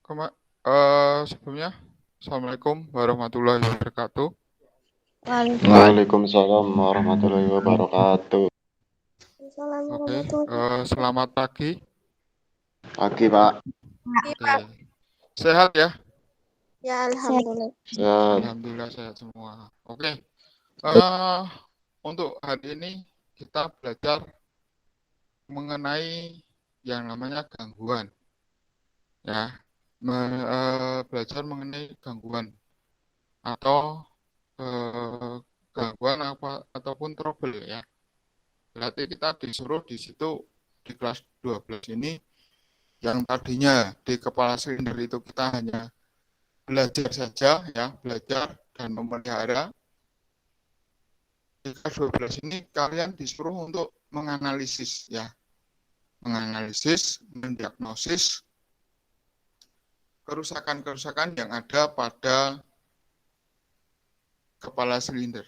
Sebelumnya, Assalamualaikum warahmatullahi wabarakatuh. Waalaikumsalam warahmatullahi wabarakatuh. Oke, selamat pagi. Pagi, Pak. Oke, sehat ya? Ya, alhamdulillah. Sehat. Alhamdulillah sehat semua. Oke, untuk hari ini kita belajar mengenai yang namanya gangguan. Ya, belajar mengenai gangguan atau gangguan apa ataupun trouble ya. Berarti kita disuruh di situ di kelas 12 ini yang tadinya di kepala silinder itu kita hanya belajar saja ya, belajar dan memelihara. Di kelas 12 ini kalian disuruh untuk menganalisis ya. Menganalisis, mendiagnosis kerusakan-kerusakan yang ada pada kepala silinder.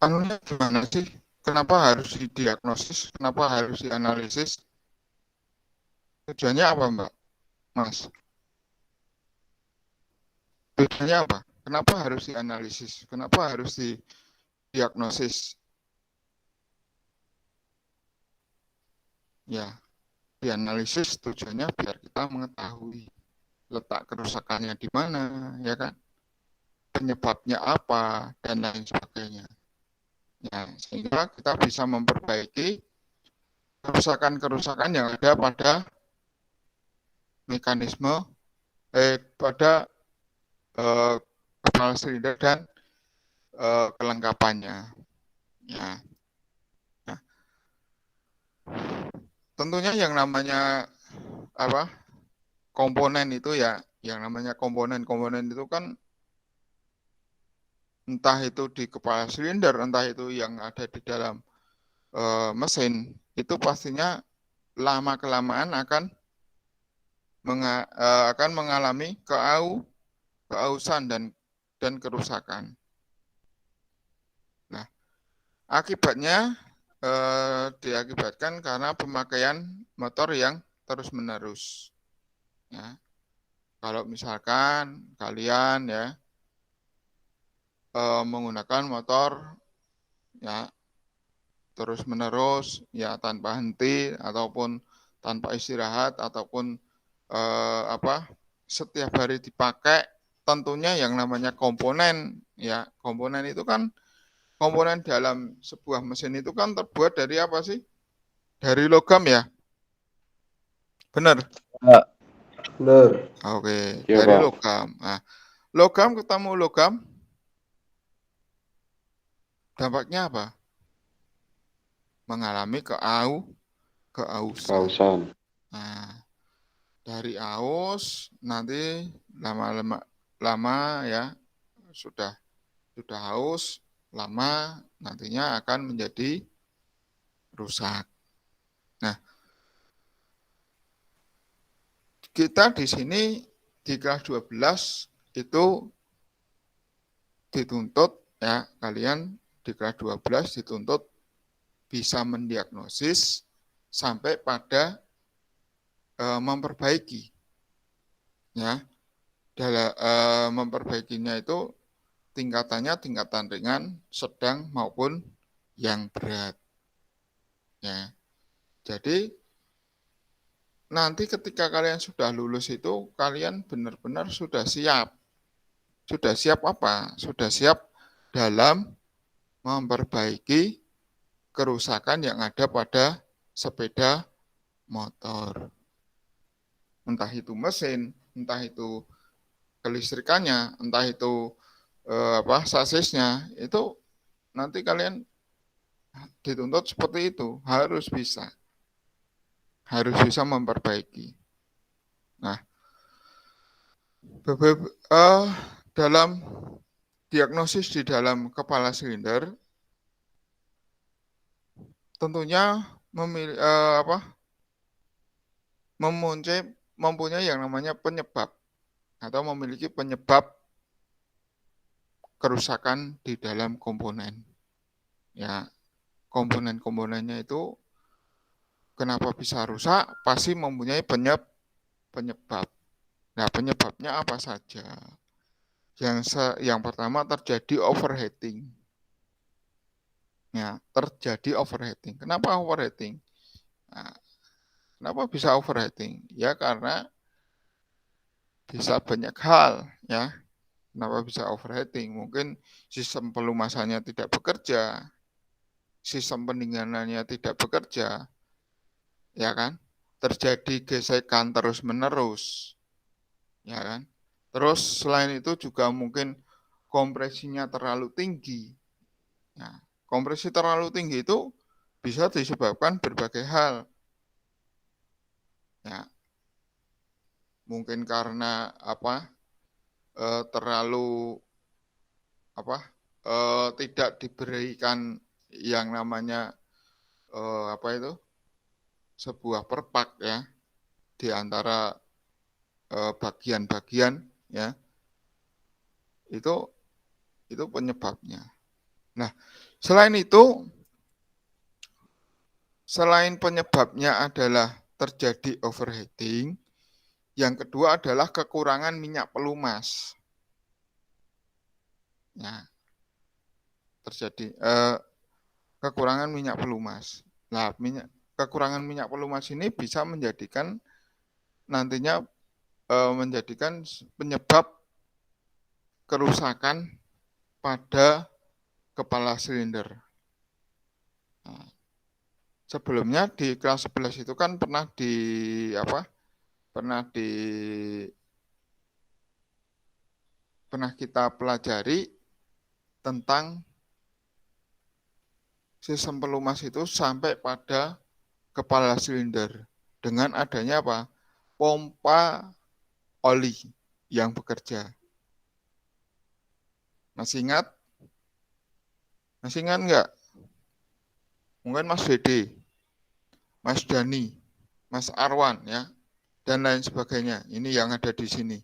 Anunya gimana sih? Kenapa harus didiagnosis? Kenapa harus dianalisis? Tujuannya apa, Mbak? Mas? Tujuannya apa? Kenapa harus dianalisis? Kenapa harus didiagnosis? Ya, dianalisis tujuannya biar kita mengetahui letak kerusakannya di mana, ya kan? Penyebabnya apa, dan lain sebagainya. Ya, sehingga kita bisa memperbaiki kerusakan-kerusakan yang ada pada mekanisme pada kepala silinder dan kelengkapannya. Ya. Nah, tentunya yang namanya apa komponen itu ya, yang namanya komponen itu kan entah itu di kepala silinder, entah itu yang ada di dalam mesin, itu pastinya lama kelamaan akan mengalami keausan dan kerusakan. Nah, akibatnya diakibatkan karena pemakaian motor yang terus-menerus. Ya. Kalau misalkan kalian ya menggunakan motor ya terus-menerus ya tanpa henti ataupun tanpa istirahat ataupun setiap hari dipakai, tentunya yang namanya komponen ya, komponen itu kan komponen dalam sebuah mesin itu kan terbuat dari apa sih? Dari logam ya? Benar? Benar. Oke, Ya, dari Pak. logam. Nah, logam ketemu logam, dampaknya apa? Mengalami keausan. Kausan. Nah, dari aus nanti lama ya sudah haus, lama nantinya akan menjadi rusak. Nah, kita di sini di kelas 12 itu dituntut ya, kalian di kelas 12 dituntut bisa mendiagnosis sampai pada memperbaiki. Ya. Dalam memperbaikinya itu tingkatannya tingkatan ringan, sedang maupun yang berat. Ya. Jadi nanti ketika kalian sudah lulus itu kalian benar-benar sudah siap. Sudah siap apa? Sudah siap dalam memperbaiki kerusakan yang ada pada sepeda motor. Entah itu mesin, entah itu kelistrikannya, entah itu sasisnya, itu nanti kalian dituntut seperti itu, harus bisa memperbaiki. Nah, dalam diagnosis di dalam kepala silinder, tentunya mempunyai yang namanya penyebab atau memiliki penyebab kerusakan di dalam komponen. Ya, komponen-komponennya itu kenapa bisa rusak? Pasti mempunyai penyebab. Nah, penyebabnya apa saja? Yang pertama terjadi overheating. Ya, terjadi overheating. Kenapa overheating? Nah, kenapa bisa overheating? Ya karena bisa banyak hal, ya. Kenapa bisa overheating? Mungkin sistem pelumasannya tidak bekerja, sistem pendinginannya tidak bekerja, ya kan? Terjadi gesekan terus-menerus, ya kan? Terus selain itu juga mungkin kompresinya terlalu tinggi. Nah, kompresi terlalu tinggi itu bisa disebabkan berbagai hal. Ya, mungkin karena terlalu tidak diberikan yang namanya sebuah perpak ya di antara bagian-bagian ya, itu penyebabnya. Nah, selain penyebabnya adalah terjadi overheating, yang kedua adalah kekurangan minyak pelumas. Nah, terjadi kekurangan minyak pelumas. Nah, kekurangan minyak pelumas ini bisa menjadikan nantinya menjadikan penyebab kerusakan pada kepala silinder. Nah, sebelumnya di kelas 11 itu kan pernah kita pelajari tentang sistem pelumas itu sampai pada kepala silinder dengan adanya pompa oli yang bekerja. Masih ingat? Masih ingat nggak? Mungkin Mas Dede, Mas Dani, Mas Arwan ya, dan lain sebagainya. Ini yang ada di sini.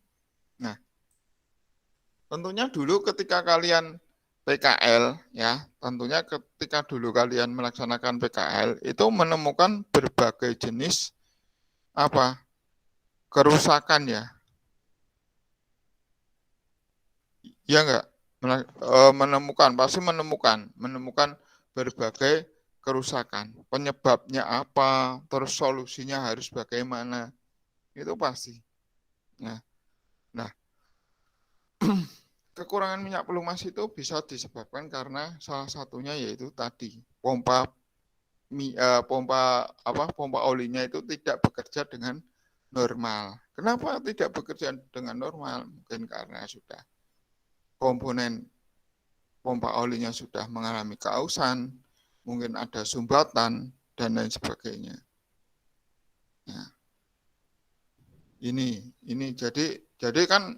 Nah, tentunya dulu ketika kalian PKL ya, tentunya ketika dulu kalian melaksanakan PKL itu menemukan berbagai jenis kerusakan ya. Ya enggak? Pasti menemukan berbagai kerusakan. Penyebabnya apa, terus solusinya harus bagaimana. Itu pasti. Nah, kekurangan minyak pelumas itu bisa disebabkan karena salah satunya yaitu tadi pompa olinya itu tidak bekerja dengan normal. Kenapa tidak bekerja dengan normal? Mungkin karena sudah komponen pompa olinya sudah mengalami keausan, mungkin ada sumbatan dan lain sebagainya. Nah, ini jadi kan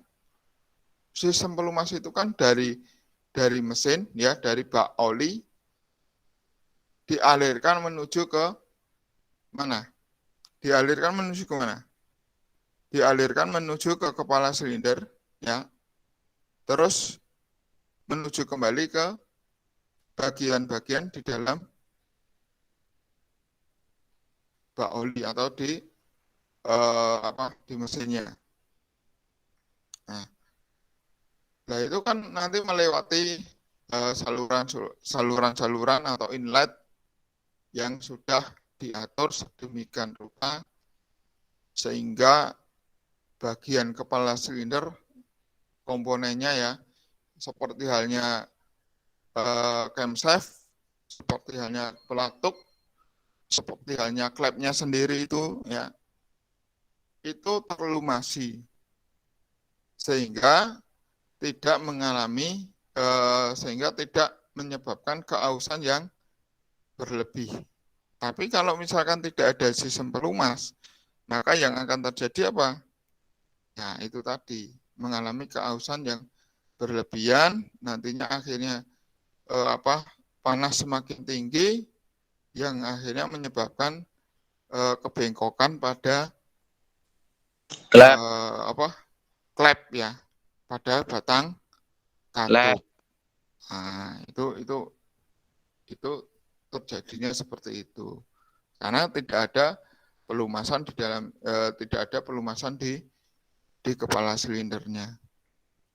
sistem pelumas itu kan dari mesin ya, dari bak oli dialirkan menuju ke mana? Dialirkan menuju ke mana? Dialirkan menuju ke kepala silinder ya. Terus menuju kembali ke bagian-bagian di dalam bak oli atau di mesinnya. Nah, itu kan nanti melewati saluran-saluran atau inlet yang sudah diatur sedemikian rupa sehingga bagian kepala silinder komponennya ya seperti halnya camshaft, seperti halnya pelatuk, seperti halnya klepnya sendiri itu ya, itu terlumasi sehingga tidak menyebabkan keausan yang berlebih. Tapi kalau misalkan tidak ada sistem pelumas, maka yang akan terjadi apa? Ya itu tadi, mengalami keausan yang berlebihan, nantinya akhirnya panas semakin tinggi, yang akhirnya menyebabkan kebengkokan pada klep ya, pada batang katup. Nah, itu terjadinya seperti itu. karena tidak ada pelumasan di dalam tidak ada pelumasan di kepala silindernya.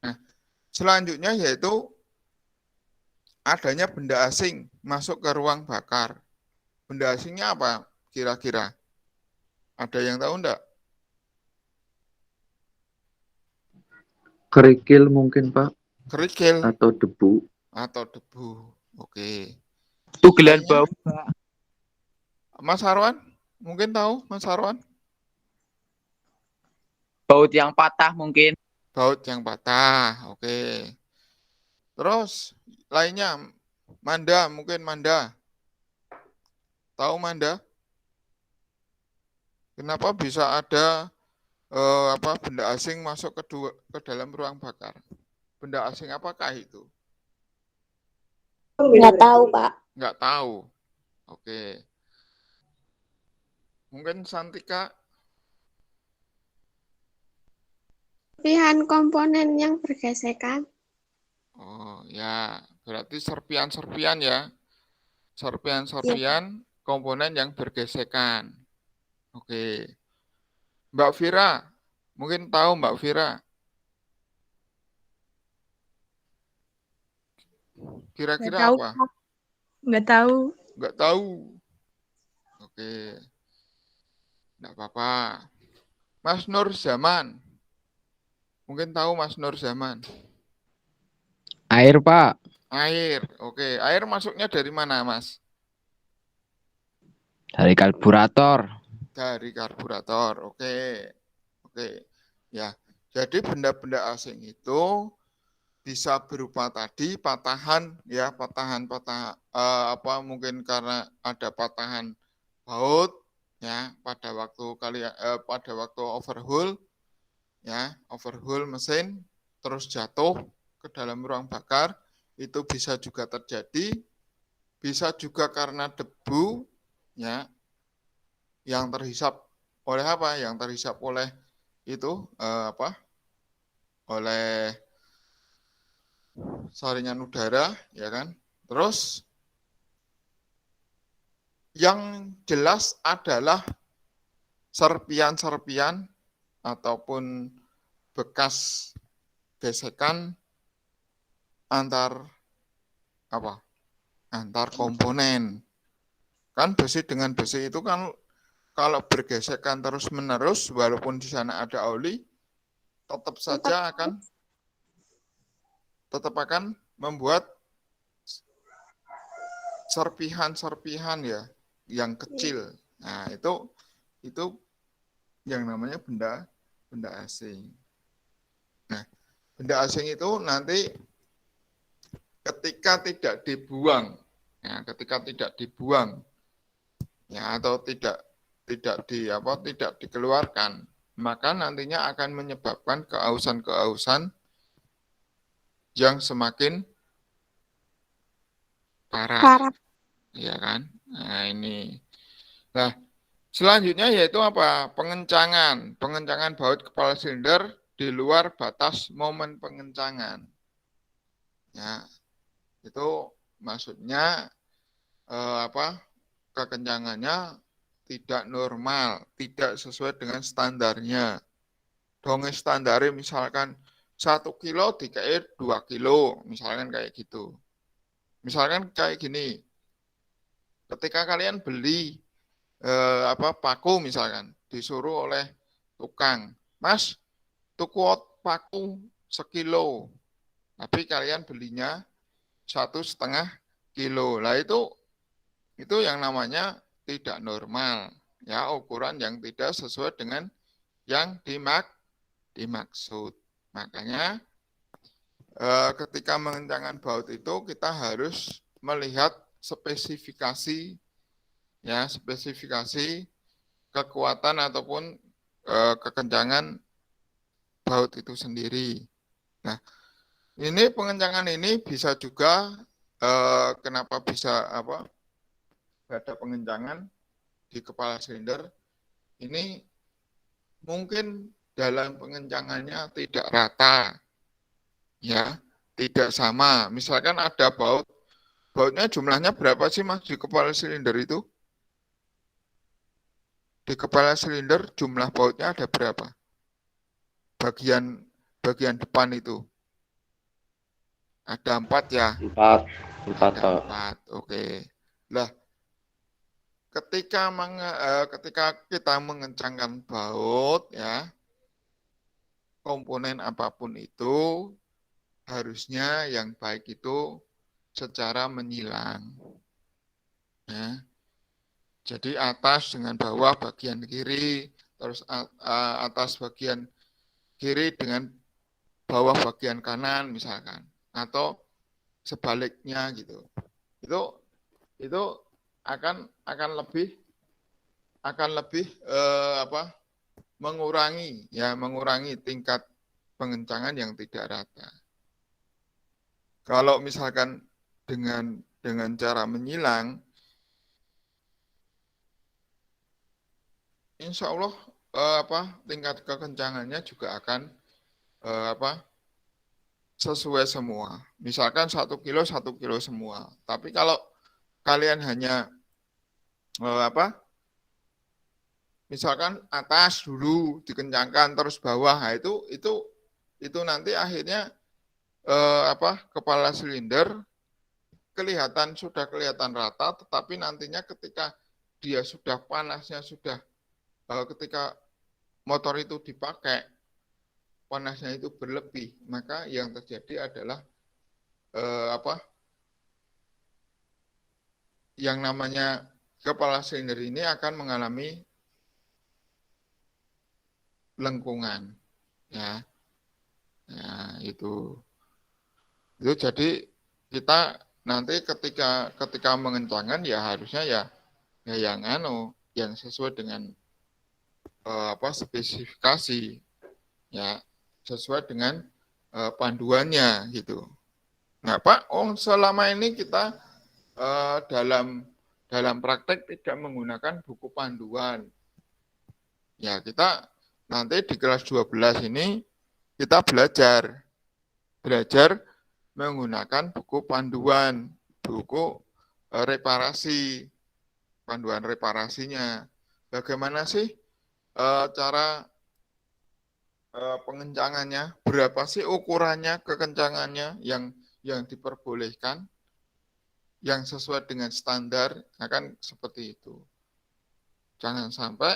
Nah, selanjutnya yaitu adanya benda asing masuk ke ruang bakar. Benda asingnya apa kira-kira? Ada yang tahu enggak? Kerikil mungkin, Pak. Kerikil Atau debu. Oke. Tugelan bau. Mas Harwan, mungkin tahu Mas Harwan? Baut yang patah mungkin. Baut yang patah, oke. Terus lainnya, Manda, mungkin Manda. Tahu Manda? Kenapa bisa ada benda asing masuk ke dalam ruang bakar? Benda asing apakah itu? Nggak tahu, Pak. Nggak tahu. Oke. Mungkin Santika? Serpihan komponen yang bergesekan. Oh ya, berarti serpian-serpian ya. Serpian-serpian komponen yang bergesekan. Oke. Mbak Vira, mungkin tahu Mbak Vira? Kira-kira apa? Nggak tahu. Nggak tahu. Oke. Nggak apa-apa. Mas Nur Zaman. Mungkin tahu Mas Nur Zaman. Air, Pak. Air. Oke. Air masuknya dari mana, Mas? Dari karburator. Dari karburator. Oke. Ya. Jadi benda-benda asing itu bisa berupa tadi patahan ya, mungkin karena ada patahan baut ya pada waktu overhaul ya, overhaul mesin terus jatuh ke dalam ruang bakar, itu bisa juga terjadi, bisa juga karena debu ya yang terhisap oleh apa? Yang terhisap oleh itu oleh saringan udara, ya kan? Terus yang jelas adalah serpian-serpian ataupun bekas gesekan antar komponen. Kan besi dengan besi itu kan kalau bergesekan terus-menerus, walaupun di sana ada oli, tetap akan membuat serpihan-serpihan ya yang kecil. Nah, itu yang namanya benda asing. Nah, benda asing itu nanti ketika tidak dibuang ya atau tidak dikeluarkan, maka nantinya akan menyebabkan keausan yang semakin parah. Ya kan? Nah, ini. Nah, selanjutnya yaitu apa? Pengencangan baut kepala silinder di luar batas momen pengencangan. Ya. Itu maksudnya kekencangannya tidak normal, tidak sesuai dengan standarnya. Donge standarnya misalkan 1 kilo dikait 2 kilo, misalkan kayak gitu. Misalkan kayak gini, ketika kalian beli paku misalkan, disuruh oleh tukang, Mas, tuku paku 1 kilo, tapi kalian belinya 1,5 kilo. Lah itu yang namanya tidak normal, ya, ukuran yang tidak sesuai dengan yang dimaksud. Makanya ketika mengencangkan baut itu kita harus melihat spesifikasi kekuatan ataupun kekencangan baut itu sendiri. Nah, ini pengencangan ini bisa juga kenapa bisa ada pengencangan di kepala silinder ini, mungkin dalam pengencangannya tidak rata, ya, tidak sama. Misalkan ada bautnya jumlahnya berapa sih Mas di kepala silinder itu? Di kepala silinder jumlah bautnya ada berapa? Bagian depan itu. Ada 4 ya? 4. 4, Ada Pak. 4. Oke. Lah, ketika kita mengencangkan baut ya, komponen apapun itu harusnya yang baik itu secara menyilang. Ya. Jadi atas dengan bawah bagian kiri, terus atas bagian kiri dengan bawah bagian kanan misalkan, atau sebaliknya gitu. Itu akan lebih mengurangi tingkat pengencangan yang tidak rata. Kalau misalkan dengan cara menyilang, insya Allah tingkat kekencangannya juga akan sesuai semua. Misalkan 1 kilo semua. Tapi kalau kalian hanya misalkan atas dulu dikencangkan terus bawah, nah itu nanti akhirnya kepala silinder sudah kelihatan rata, tetapi nantinya ketika dia sudah panasnya ketika motor itu dipakai, panasnya itu berlebih, maka yang terjadi adalah yang namanya kepala silinder ini akan mengalami lengkungan, ya itu jadi kita nanti ketika mengencangkan ya harusnya yang sesuai dengan spesifikasi, ya sesuai dengan panduannya gitu. Nah Pak, selama ini kita dalam praktek tidak menggunakan buku panduan. Ya kita nanti di kelas 12 ini kita belajar menggunakan buku panduan, buku reparasi, panduan reparasinya. Bagaimana sih cara pengencangannya, berapa sih ukurannya, kekencangannya yang diperbolehkan, yang sesuai dengan standar, akan seperti itu. Jangan sampai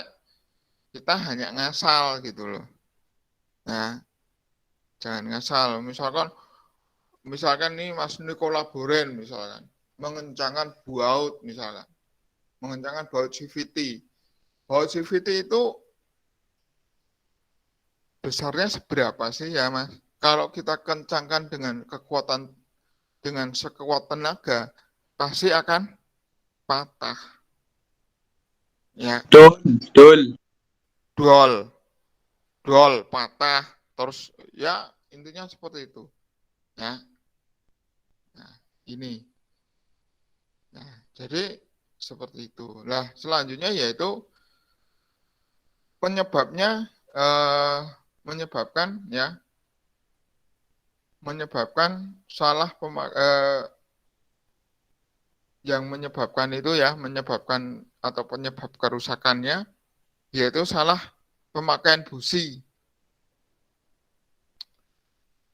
kita hanya ngasal gitu loh. Nah, jangan ngasal. Misalkan nih Mas Nikola Boren misalkan, mengencangkan baut misalkan, mengencangkan baut CVT. Baut CVT itu besarnya seberapa sih ya Mas? Kalau kita kencangkan dengan sekuat tenaga, pasti akan patah. Ya. Dol patah, terus ya intinya seperti itu. Ya. Nah, ini. Nah, jadi seperti itu. Nah, selanjutnya yaitu penyebabnya menyebabkan salah yang menyebabkan itu ya, atau penyebab kerusakannya yaitu salah pemakaian busi.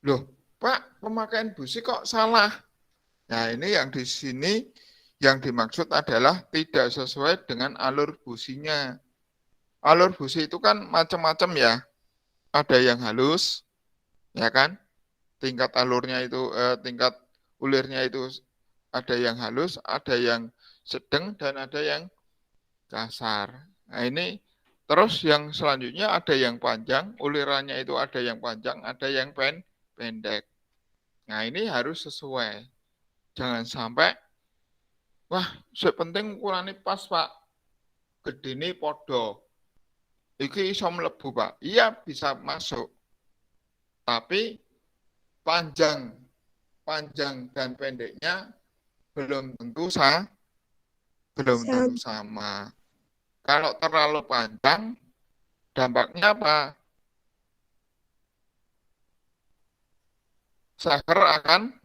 Loh, Pak, pemakaian busi kok salah? Nah, ini yang di sini yang dimaksud adalah tidak sesuai dengan alur businya. Alur busi itu kan macam-macam ya. Ada yang halus, ya kan? Tingkat ulirnya itu ada yang halus, ada yang sedang, dan ada yang kasar. Nah, ini terus yang selanjutnya ada yang panjang, ulirannya itu ada yang panjang, ada yang pendek. Nah, ini harus sesuai. Jangan sampai, wah, sepenting ukurannya pas, Pak. Gedene podo. Iki iso mlebu, Pak. Iya, bisa masuk. Tapi panjang dan pendeknya belum tentu sama. Kalau terlalu panjang, dampaknya apa? Saker akan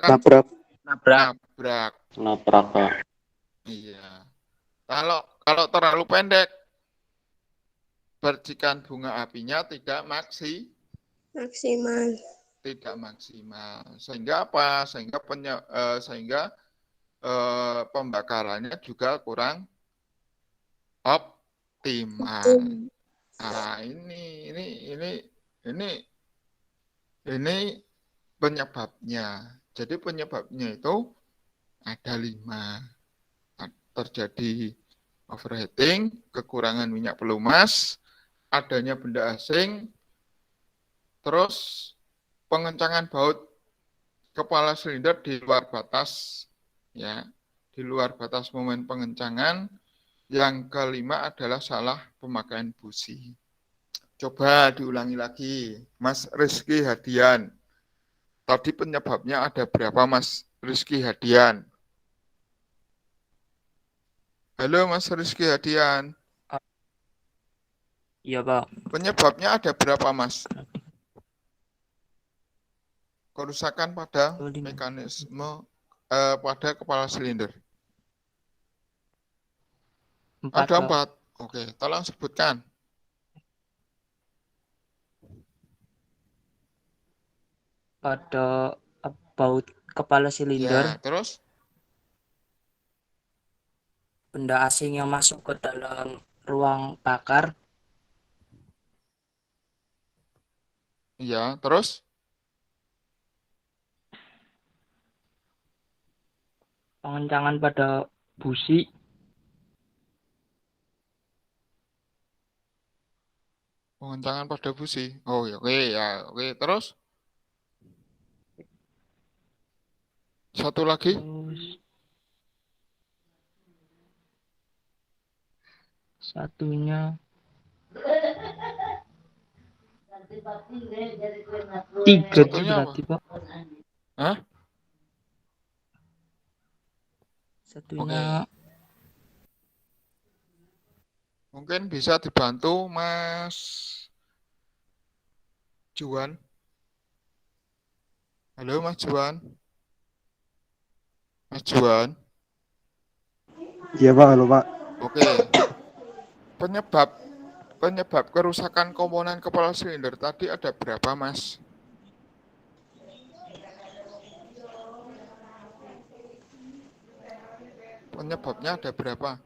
Nabrak. Nabrak. Nabrak, Pak. Iya. Kalau terlalu pendek, percikan bunga apinya tidak Maksimal. maksimal. Sehingga apa? Sehingga pembakarannya juga kurang optimal. Nah, ini penyebabnya. Jadi penyebabnya itu ada 5. Terjadi overheating, kekurangan minyak pelumas, adanya benda asing, terus pengencangan baut kepala silinder di luar batas, ya, di luar batas momen pengencangan. Yang kelima adalah salah pemakaian busi. Coba diulangi lagi, Mas Rizky Hadian. Tadi penyebabnya ada berapa, Mas Rizky Hadian? Halo, Mas Rizky Hadian. Iya, Pak. Penyebabnya ada berapa, Mas? Kerusakan pada mekanisme pada kepala silinder. 4, Ada Pak. 4. Oke, tolong sebutkan. Pada baut kepala Ya, silinder, terus? benda asing yang masuk ke dalam ruang bakar, Iya, terus? pengencangan pada busi, Pengencangan pada busi. Oh, ya, oke, ya, oke. Terus? Satu lagi? terus satunya 3 itu Satunya apa? berarti, Pak. Hah? Satunya Mungkin bisa dibantu Mas Juan. Halo, Mas Juan. Mas Juan. Iya Pak, halo Pak. Oke. Penyebab kerusakan komponen kepala silinder tadi ada berapa, Mas? Penyebabnya ada berapa?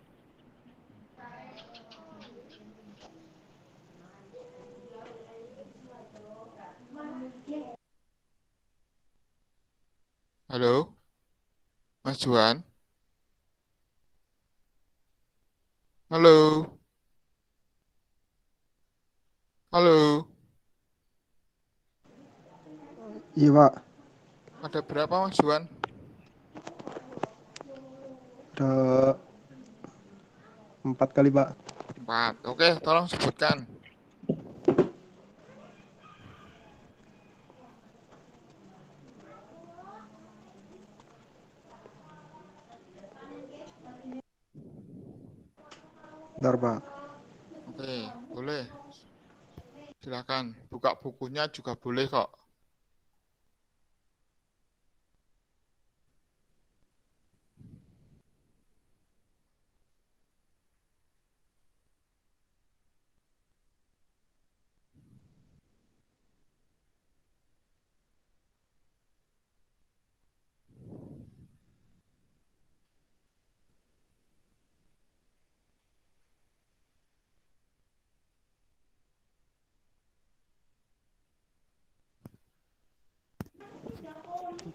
Halo, Mas Juan. Halo. Halo. Iya Pak, Ada berapa, Mas Juan? ada 4 kali Pak. 4. Oke, tolong sebutkan. Bentar Pak. Oke, boleh. Silakan. Buka bukunya juga boleh kok.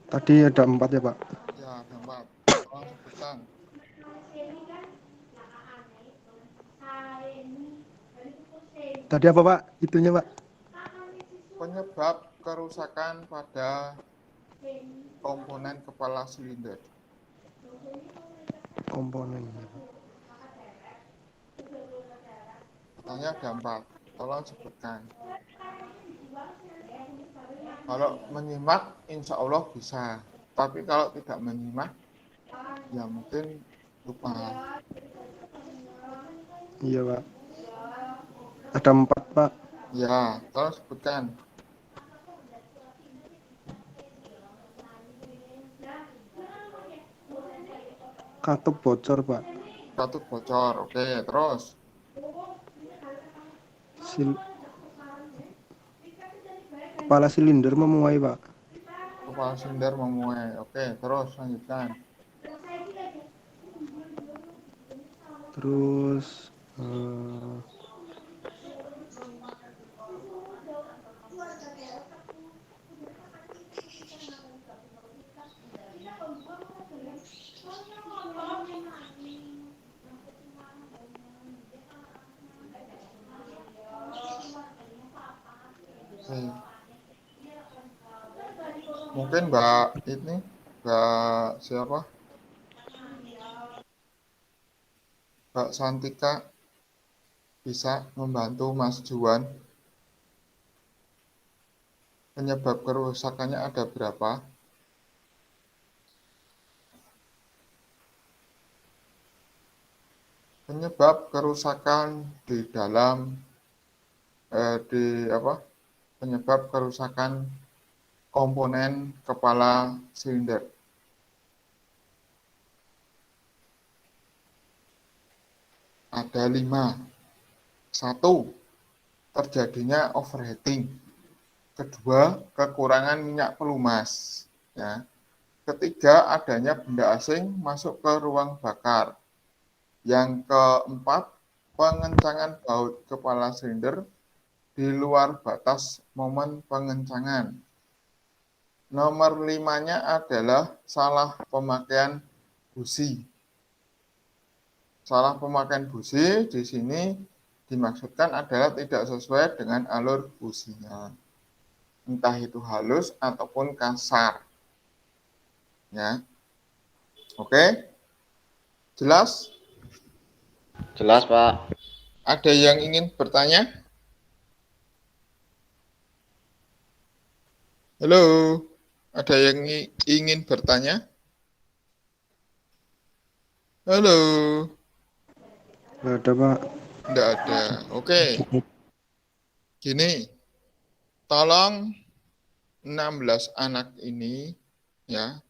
Tadi ada 4 ya Pak. Ya, ada 4. Tolong sebutkan. Tadi apa Pak? Itunya Pak. Penyebab kerusakan pada komponen kepala silinder. Komponennya. Katanya ada 4. Tolong sebutkan. Kalau menyimak, insya Allah bisa. Tapi kalau tidak menyimak, ya mungkin lupa. Iya Pak. Ada 4 Pak. Ya, tolong sebutkan. Katup bocor Pak. Katut bocor. Oke, terus. Sil- Kepala silinder memuai, Pak. Kepala silinder memuai. Oke, terus lanjutkan. Terus Oke. Mungkin Mbak siapa? Mbak Santika bisa membantu Mas Juan. Penyebab kerusakannya ada berapa? Penyebab kerusakan di dalam penyebab kerusakan komponen kepala silinder. Ada 5. 1. Terjadinya overheating. Kedua, kekurangan minyak pelumas. Ya. Ketiga, adanya benda asing masuk ke ruang bakar. Yang keempat, pengencangan baut kepala silinder di luar batas momen pengencangan. Nomor 5-nya adalah salah pemakaian busi. Salah pemakaian busi di sini dimaksudkan adalah tidak sesuai dengan alur businya. Entah itu halus ataupun kasar. Ya. Oke? Jelas? Jelas, Pak. Ada yang ingin bertanya? Halo? Ada yang ingin bertanya? Halo? nggak ada, Pak. Tidak ada. Oke. Gini. Tolong 16 anak ini, ya.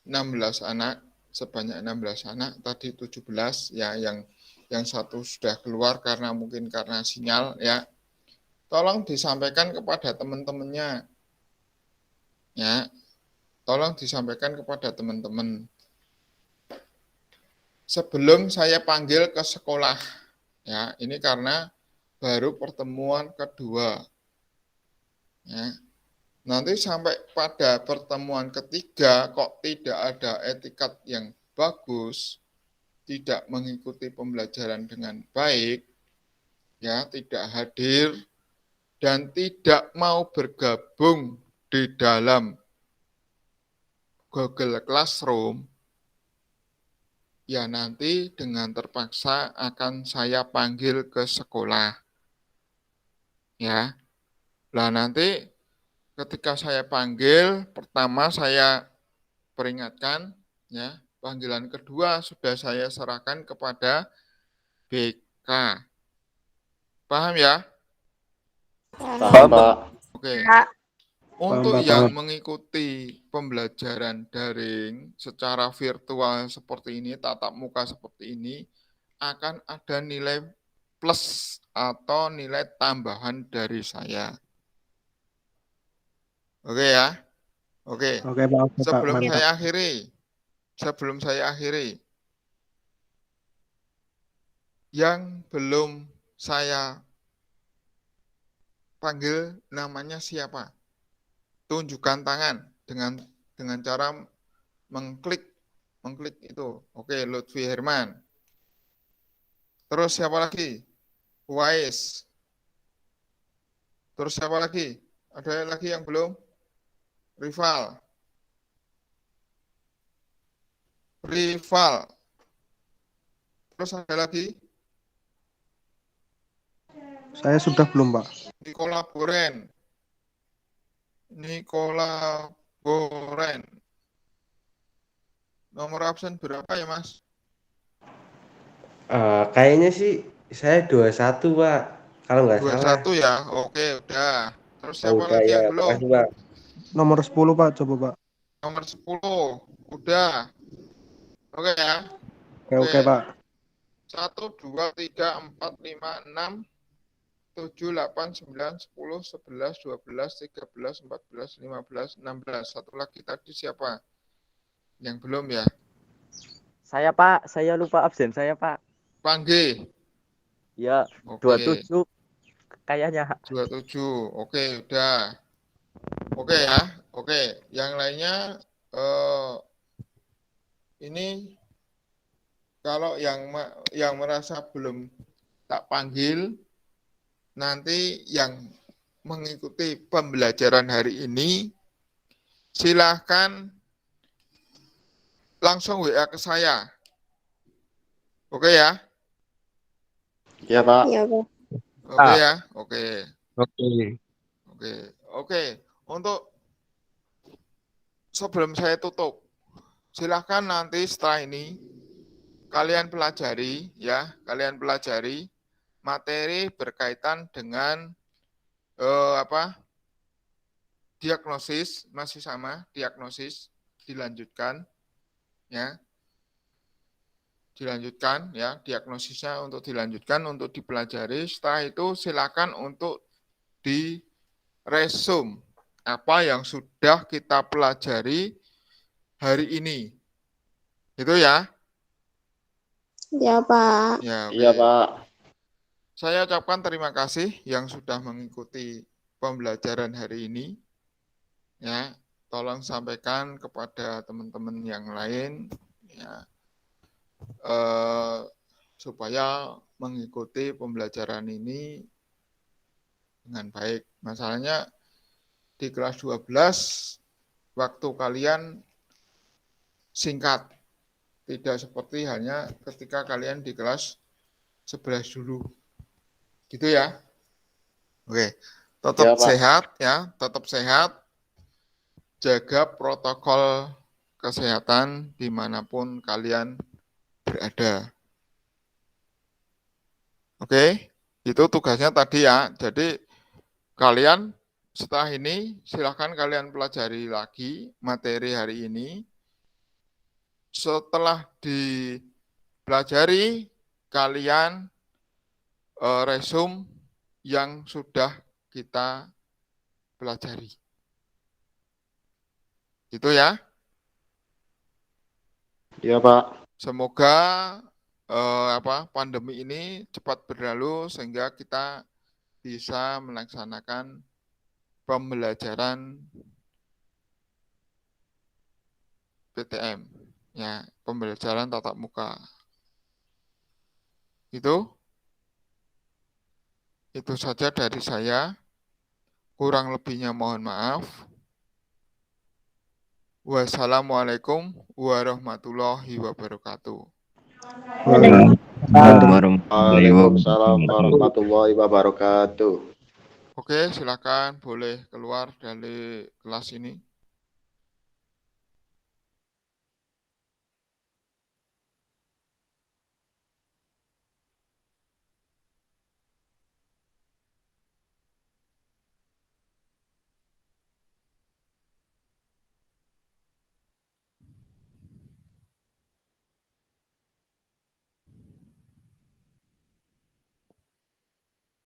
16 anak, sebanyak 16 anak, tadi 17, ya, yang satu sudah keluar mungkin karena sinyal, ya. Tolong disampaikan kepada teman-temannya. Ya. Tolong disampaikan kepada teman-teman. Sebelum saya panggil ke sekolah, ya, ini karena baru pertemuan kedua. Ya. Nanti sampai pada pertemuan ketiga kok tidak ada etikat yang bagus, tidak mengikuti pembelajaran dengan baik, ya, tidak hadir dan tidak mau bergabung di dalam Google Classroom, ya nanti dengan terpaksa akan saya panggil ke sekolah. Ya. Lah nanti ketika saya panggil, pertama saya peringatkan, ya, panggilan kedua sudah saya serahkan kepada BK. Paham ya? Paham, Pak. Oke. Pak. Untuk Paham, Pak, yang paham. mengikuti pembelajaran daring secara virtual seperti ini, tatap muka seperti ini, akan ada nilai plus atau nilai tambahan dari saya. Oke ya? Oke. Oke, Pak. Oke, Pak. Sebelum Mantap. saya akhiri, yang belum saya panggil namanya siapa? Tunjukkan tangan dengan cara mengklik itu. Oke, Lutfi Herman. Terus siapa lagi? Wais. Terus siapa lagi? Ada lagi yang belum? Rival. Terus ada lagi? Saya sudah belum, Pak. Nicola Boren. Nomor absen berapa ya, Mas? Kayaknya sih saya 21, Pak. Kalau nggak salah. 21 ya. Oke, udah. Terus siapa Udah lagi ya, yang belum? makasih, Pak. Nomor 10, Pak. Coba, Pak. Nomor 10. Udah. Oke ya. Oke, Pak. 1, 2, 3, 4, 5, 6, 7, 8, 9, 10, 11, 12, 13, 14, 15, 16. Satu lagi tadi siapa? Yang belum ya? Saya Pak, saya lupa absen saya Pak. Pangge. Ya, Oke. 27 kayaknya. 27. Oke, udah. Oke ya. Oke, yang lainnya ini kalau yang merasa belum tak panggil, nanti yang mengikuti pembelajaran hari ini silahkan langsung WA ke saya. Oke ya? Iya, Pak. Iya, Pak. Oke ya? Oke. Oke. Oke. Oke. Untuk sebelum saya tutup, silahkan nanti setelah ini kalian pelajari ya, materi berkaitan dengan diagnosis, masih sama, diagnosis dilanjutkan ya. Dilanjutkan ya, diagnosisnya untuk dilanjutkan untuk dipelajari. Setelah itu silakan untuk di resume apa yang sudah kita pelajari hari ini. Itu ya. Iya, Pak. Ya, Iya, oke. Pak. Saya ucapkan terima kasih yang sudah mengikuti pembelajaran hari ini. Ya, tolong sampaikan kepada teman-teman yang lain ya, supaya mengikuti pembelajaran ini dengan baik. Masalahnya di kelas 12 waktu kalian singkat. Tidak seperti hanya ketika kalian di kelas 11 dulu. Gitu ya. Oke. Tetap Ya, Pak. sehat ya, tetap sehat. Jaga protokol kesehatan dimanapun kalian berada. Oke, itu tugasnya tadi ya. Jadi kalian setelah ini silahkan kalian pelajari lagi materi hari ini. Setelah dipelajari, kalian resume yang sudah kita pelajari. Itu ya. Iya, Pak. Semoga pandemi ini cepat berlalu sehingga kita bisa melaksanakan pembelajaran PTM, ya, pembelajaran tatap muka. Itu saja dari saya. Kurang lebihnya mohon maaf. Wassalamualaikum warahmatullahi wabarakatuh. Waalaikumsalam warahmatullahi wabarakatuh. Oke, silakan boleh keluar dari kelas ini.